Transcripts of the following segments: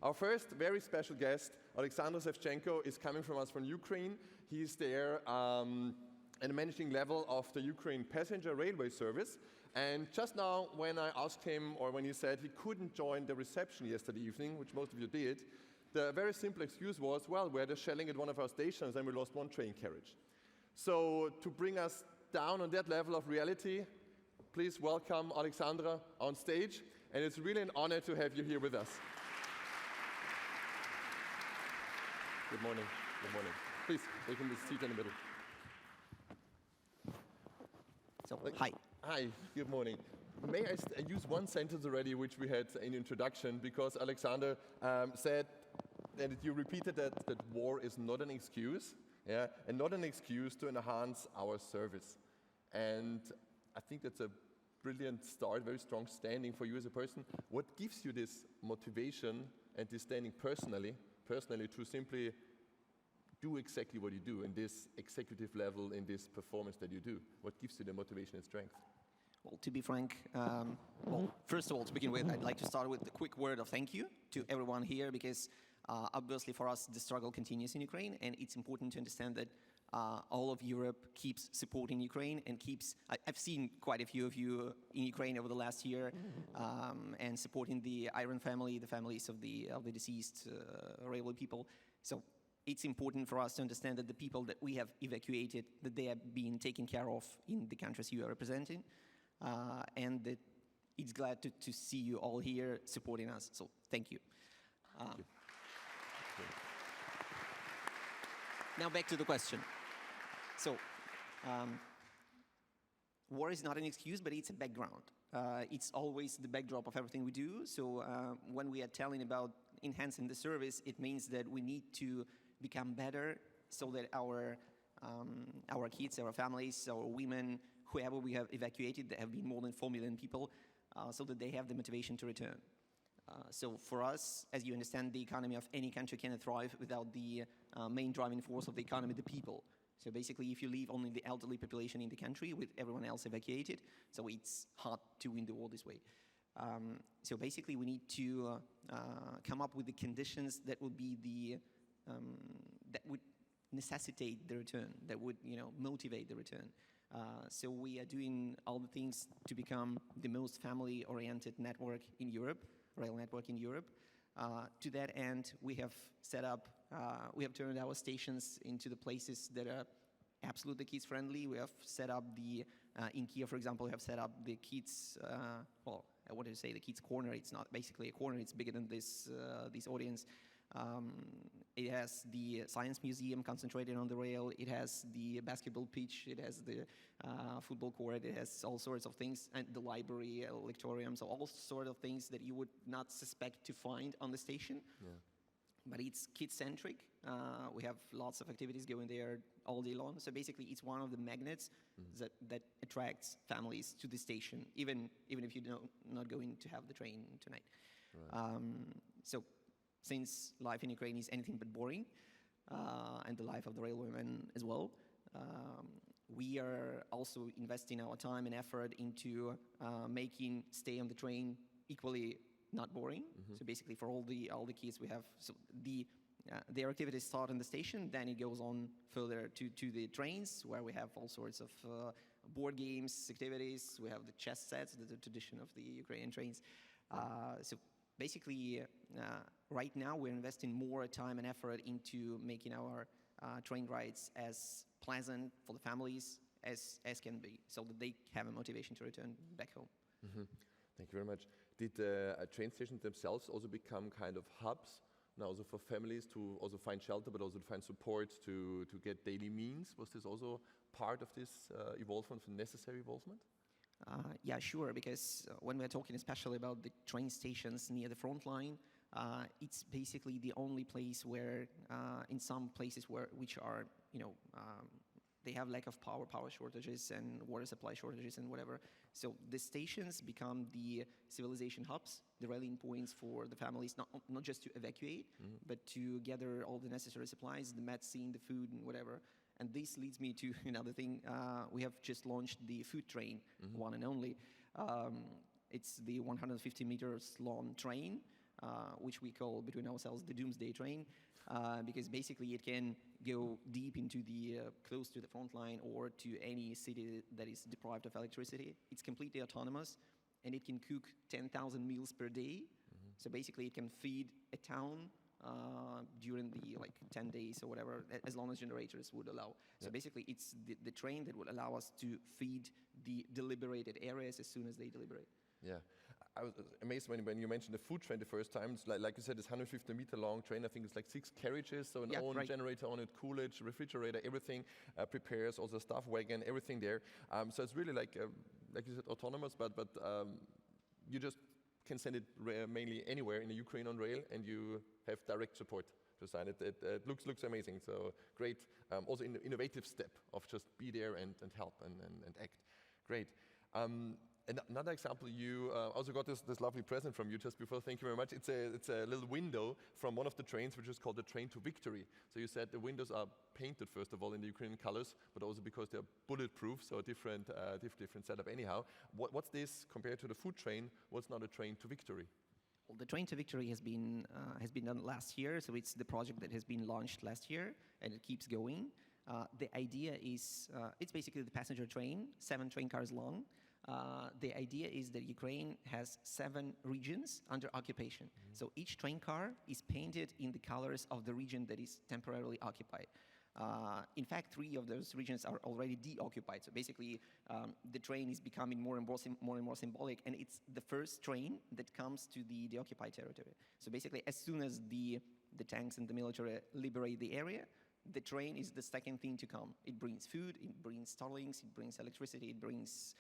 Our first very special guest, Oleksandr Shevchenko, is coming from us from Ukraine. He's there at the managing level of the Ukrainian Passenger Railway service. And just now, when I asked him, or when he said he couldn't join the reception yesterday evening, which most of you did, the very simple excuse was, well, we had a shelling at one of our stations and we lost one train carriage. So to bring us down on that level of reality, please welcome Oleksandr on stage. And it's really an honor to have you here with us. Good morning. Good morning. Please, take the seat in the middle. So, hi. Hi, good morning. May I use one sentence already, which we had in introduction, because Oleksandr said that you repeated that war is not an excuse, yeah, and not an excuse to enhance our service. And I think that's a brilliant start, very strong standing for you as a person. What gives you this motivation and this standing personally to simply do exactly what you do in this executive level, in this performance that you do? What gives you the motivation and strength? Well, to be frank, first of all, to begin with, I'd like to start with a quick word of thank you to everyone here, because obviously for us, the struggle continues in Ukraine, and it's important to understand that all of Europe keeps supporting Ukraine and keeps, I've seen quite a few of you in Ukraine over the last year, and supporting the Iron family, the families of the deceased railway people. So it's important for us to understand that the people that we have evacuated, that they are being taken care of in the countries you are representing, and that it's glad to see you all here supporting us. So thank you. Thank you. Now back to the question. So, war is not an excuse, but it's a background. It's always the backdrop of everything we do. So when we are telling about enhancing the service, it means that we need to become better so that our kids, our families, our women, whoever we have evacuated, there have been more than 4 million people, so that they have the motivation to return. So for us, as you understand, the economy of any country cannot thrive without the main driving force of the economy, the people. So basically, if you leave only the elderly population in the country with everyone else evacuated, so it's hard to win the war this way. So basically, we need to come up with the conditions that would be the that would necessitate the return, that would motivate the return. So we are doing all the things to become the most family-oriented network in Europe, rail network in Europe. To that end, we have set up, we have turned our stations into the places that are absolutely kids-friendly. We have set up the, in Kiev, for example, we have set up the kids, well, I wanted to say the kids' corner. It's not basically a corner. It's bigger than this audience. It has the science museum concentrated on the rail. It has the basketball pitch. It has the football court. It has all sorts of things, and the library, lectorium, so all sorts of things that you would not suspect to find on the station. Yeah. But it's kid-centric. We have lots of activities going there all day long. So basically, it's one of the magnets that attracts families to the station, even if you're not going to have the train tonight. Right. So since life in Ukraine is anything but boring, and the life of the railwaymen as well, we are also investing our time and effort into making stay on the train equally not boring. So basically, for all the kids we have, so their activities start in the station, then it goes on further to the trains, where we have all sorts of board games, activities. We have the chess sets, the tradition of the Ukrainian trains. So basically, right now we're investing more time and effort into making our train rides as pleasant for the families as can be, so that they have a motivation to return back home. Thank you very much. Did train stations themselves also become kind of hubs now also for families to also find shelter, but also to find support to get daily means? Was this also part of this evolvement, necessary evolvement? Yeah, sure, because when we're talking especially about the train stations near the front line, it's basically the only place where, in some places which are, they have lack of power shortages and water supply shortages and whatever. So the stations become the civilization hubs, the rallying points for the families, not just to evacuate, but to gather all the necessary supplies, the medicine, the food, and whatever. And this leads me to another thing. We have just launched the food train, one and only. It's the 150 meters long train which we call between ourselves the doomsday train, because basically it can go deep into the close to the front line or to any city that is deprived of electricity. It's completely autonomous, and it can cook 10,000 meals per day. So basically, it can feed a town during the 10 days or whatever, as long as generators would allow. So basically, it's the train that will allow us to feed the deliberated areas as soon as they deliberate. Yeah, I was amazed when you mentioned the food train the first time. It's like you said, it's 150-meter long train. I think it's like 6 carriages, so an own generator on it, coolage, refrigerator, everything prepares, also staff wagon, everything there. So it's really like you said, autonomous, but you just can send it mainly anywhere in the Ukraine on rail, and you have direct support to sign it. It looks amazing. So great. Also an innovative step of just be there and help and act. Great. And another example, you also got this lovely present from you just before. Thank you very much. It's a little window from one of the trains, which is called the Train to Victory. So you said the windows are painted first of all in the Ukrainian colors, but also because they're bulletproof, so a different setup. Anyhow, what's this compared to the food train? What's now the Train to Victory? Well, the Train to Victory has been done last year, so it's the project that has been launched last year, and it keeps going. The idea is it's basically the passenger train, 7 train cars long. The idea is that Ukraine has 7 regions under occupation. So each train car is painted in the colors of the region that is temporarily occupied. In fact, 3 of those regions are already deoccupied. So basically, the train is becoming more and more symbolic, and it's the first train that comes to the deoccupied territory. So basically, as soon as the tanks and the military liberate the area, the train is the second thing to come. It brings food, it brings Starlinks, it brings electricity, it brings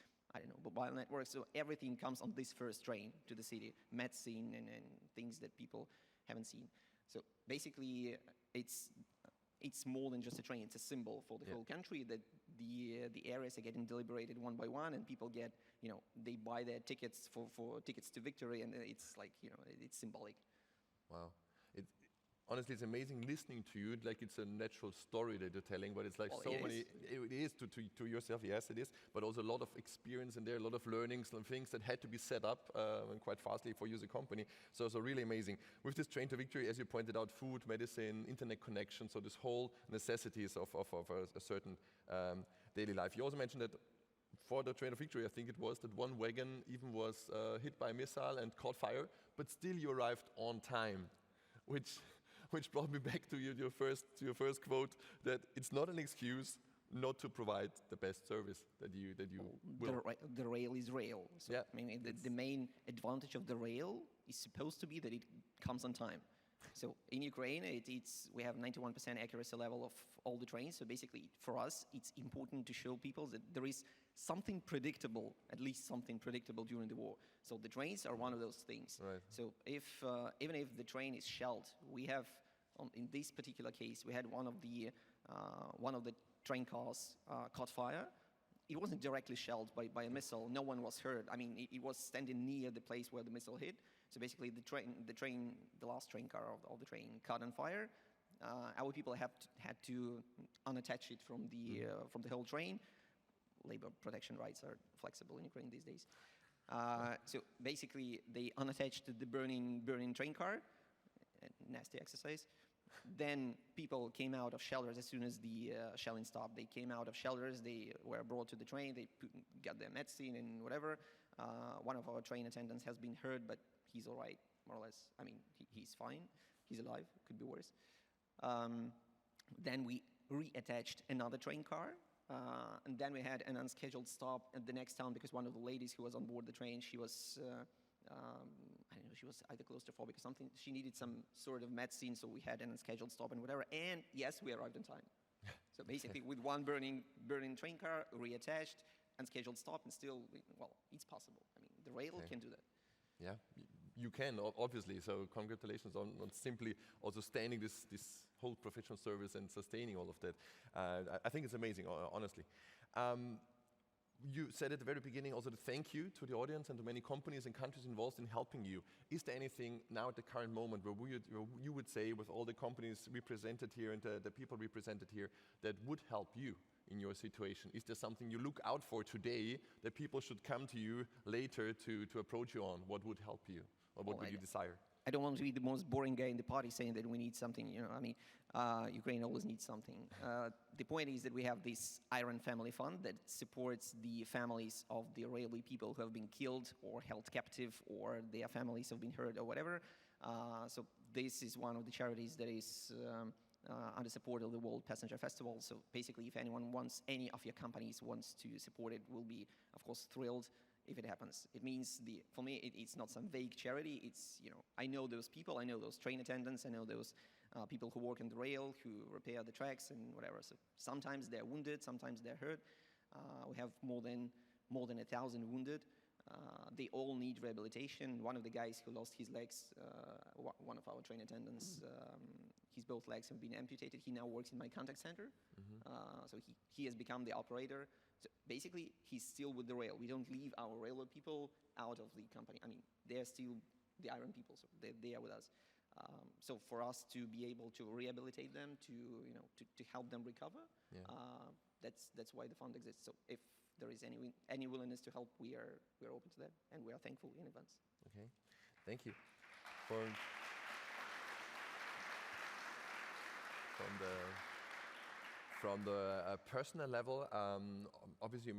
mobile networks. So everything comes on this first train to the city, medicine and things that people haven't seen. So basically, it's more than just a train. It's a symbol for the whole country that the areas are getting deliberated one by one, and people get, they buy their tickets for tickets to victory, and it's like, it's symbolic. Wow. Honestly, it's amazing listening to you. Like it's a natural story that you're telling, but it's like many. It is to yourself, yes, it is. But also a lot of experience in there, a lot of learnings and things that had to be set up and quite fastly for you as a company. So really amazing. With this Train to Victory, as you pointed out, food, medicine, internet connection. So this whole necessities of a certain daily life. You also mentioned that for the Train to Victory, I think it was that one wagon even was hit by a missile and caught fire, but still you arrived on time, which brought me back to your first quote, that it's not an excuse not to provide the best service that you will. The rail is rail. So, I mean, the main advantage of the rail is supposed to be that it comes on time. So in Ukraine, we have 91% accuracy level of all the trains. So basically, for us, it's important to show people that there is something predictable, at least something predictable during the war. So the trains are one of those things. Right. So even if the train is shelled, we have, in this particular case, we had one of the train cars caught fire. It wasn't directly shelled by a missile. No one was hurt. I mean, it was standing near the place where the missile hit. So basically, the last train car of the train caught on fire. Our people had to unattach it from the whole train. Labor protection rights are flexible in Ukraine these days. So basically, they unattached the burning train car. Nasty exercise. Then people came out of shelters as soon as the shelling stopped. They came out of shelters. They were brought to the train. They got their medicine and whatever. One of our train attendants has been hurt, but he's all right, more or less. I mean, he's fine. He's alive. Could be worse. Then we reattached another train car. And then we had an unscheduled stop at the next town because one of the ladies who was on board the train, she was, I don't know, she was either claustrophobic or something. She needed some sort of medicine, so we had an unscheduled stop and whatever. And yes, we arrived on time. So basically, with one burning train car, reattached, unscheduled stop, and still, well, it's possible. I mean, the rail can do that. Yeah, you can, obviously. So congratulations on simply also standing this whole professional service and sustaining all of that. I think it's amazing, honestly. You said at the very beginning also to thank you to the audience and to many companies and countries involved in helping you. Is there anything now at the current moment where you would say, with all the companies represented here and the people represented here, that would help you in your situation? Is there something you look out for today that people should come to you later to approach you on? What would help you, or what would you desire? I don't want to be the most boring guy in the party saying that we need something, you know, I mean, Ukraine always needs something. The point is that we have this Iron Family Fund that supports the families of the railway people who have been killed or held captive, or their families have been hurt or whatever. So this is one of the charities that is under support of the World Passenger Festival. So basically, if anyone wants, any of your companies wants to support it, we'll be, of course, thrilled if it happens. It means, for me, it's not some vague charity. It's, you know, I know those people, I know those train attendants, I know those people who work on the rail, who repair the tracks and whatever. So sometimes they're wounded, sometimes they're hurt. We have more than 1,000 wounded. They all need rehabilitation. One of the guys who lost his legs, one of our train attendants, his both legs have been amputated. He now works in my contact center. So he has become the operator. So basically, he's still with the rail. We don't leave our railway people out of the company. I mean, they're still the Iron people, so they are with us. So for us to be able to rehabilitate them, to help them recover, that's why the fund exists. So if there is any willingness to help, we are open to that, and we are thankful in advance. Okay, thank you. From the personal level, obviously you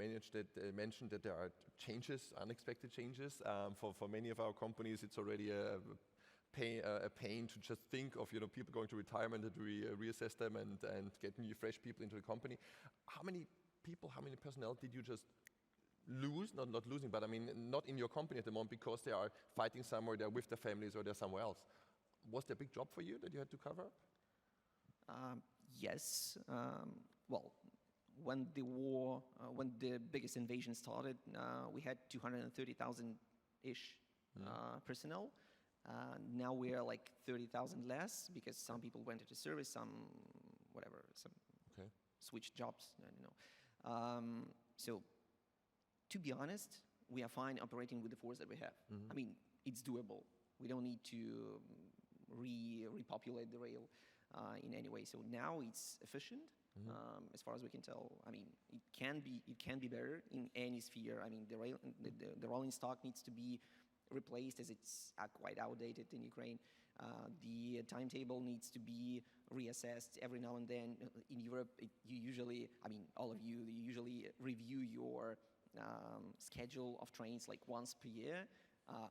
mentioned that there are changes, unexpected changes. For many of our companies, it's already a pain to just think of people going to retirement, and reassess them and get new fresh people into the company. How many personnel did you just lose? Not losing, but I mean not in your company at the moment because they are fighting somewhere, they're with their families, or they're somewhere else. Was there a big job for you that you had to cover? Yes. Well, when the war, when the biggest invasion started, we had 230,000-ish personnel. Now we are like 30,000 less because some people went into service, some switched jobs. I don't know. So, to be honest, we are fine operating with the force that we have. I mean, it's doable. We don't need to repopulate the rail in any way. So now it's efficient, as far as we can tell. I mean, it can be better in any sphere. I mean, the rolling stock needs to be replaced, as it's quite outdated in Ukraine. The timetable needs to be reassessed every now and then. In Europe, you usually review your schedule of trains like once per year.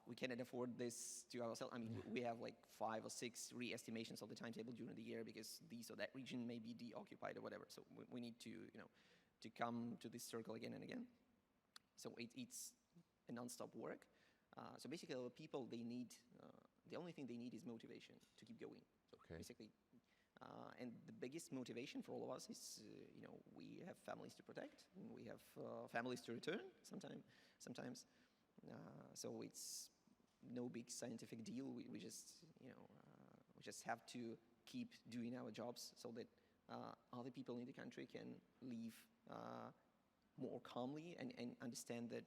We cannot afford this to ourselves. I mean, we have like 5 or 6 re-estimations of the timetable during the year because this or that region may be deoccupied or whatever. So we need to, to come to this circle again and again. So it's a non-stop work. So basically, our people, they need, the only thing they need is motivation to keep going. So basically, and the biggest motivation for all of us is, we have families to protect, and we have families to return sometimes. So it's no big scientific deal. We just have to keep doing our jobs so that other people in the country can live more calmly and understand that,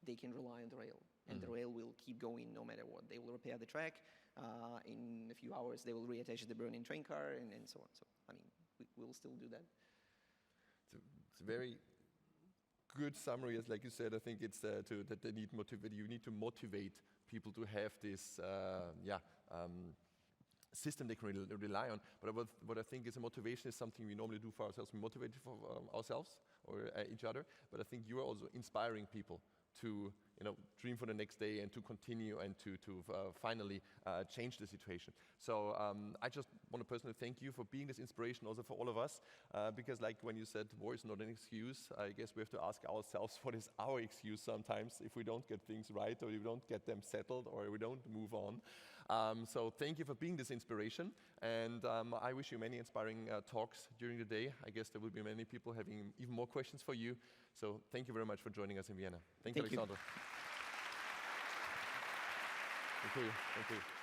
they can rely on the rail, and the rail will keep going no matter what. They will repair the track. In a few hours, they will reattach the burning train car, and so on. So, I mean, we'll still do that. It's a very good summary. As like you said, I think it's that they need motivate. You need to motivate people to have this, system they can rely on. But what I think is a motivation is something we normally do for ourselves. We motivate for ourselves or each other. But I think you are also inspiring people to dream for the next day and to continue and to finally change the situation. So I just want to personally thank you for being this inspiration also for all of us, because like when you said war is not an excuse, I guess we have to ask ourselves what is our excuse sometimes if we don't get things right or we don't get them settled or we don't move on. So thank you for being this inspiration, and I wish you many inspiring talks during the day. I guess there will be many people having even more questions for you. So thank you very much for joining us in Vienna. Thank you, Oleksandr. Thank you.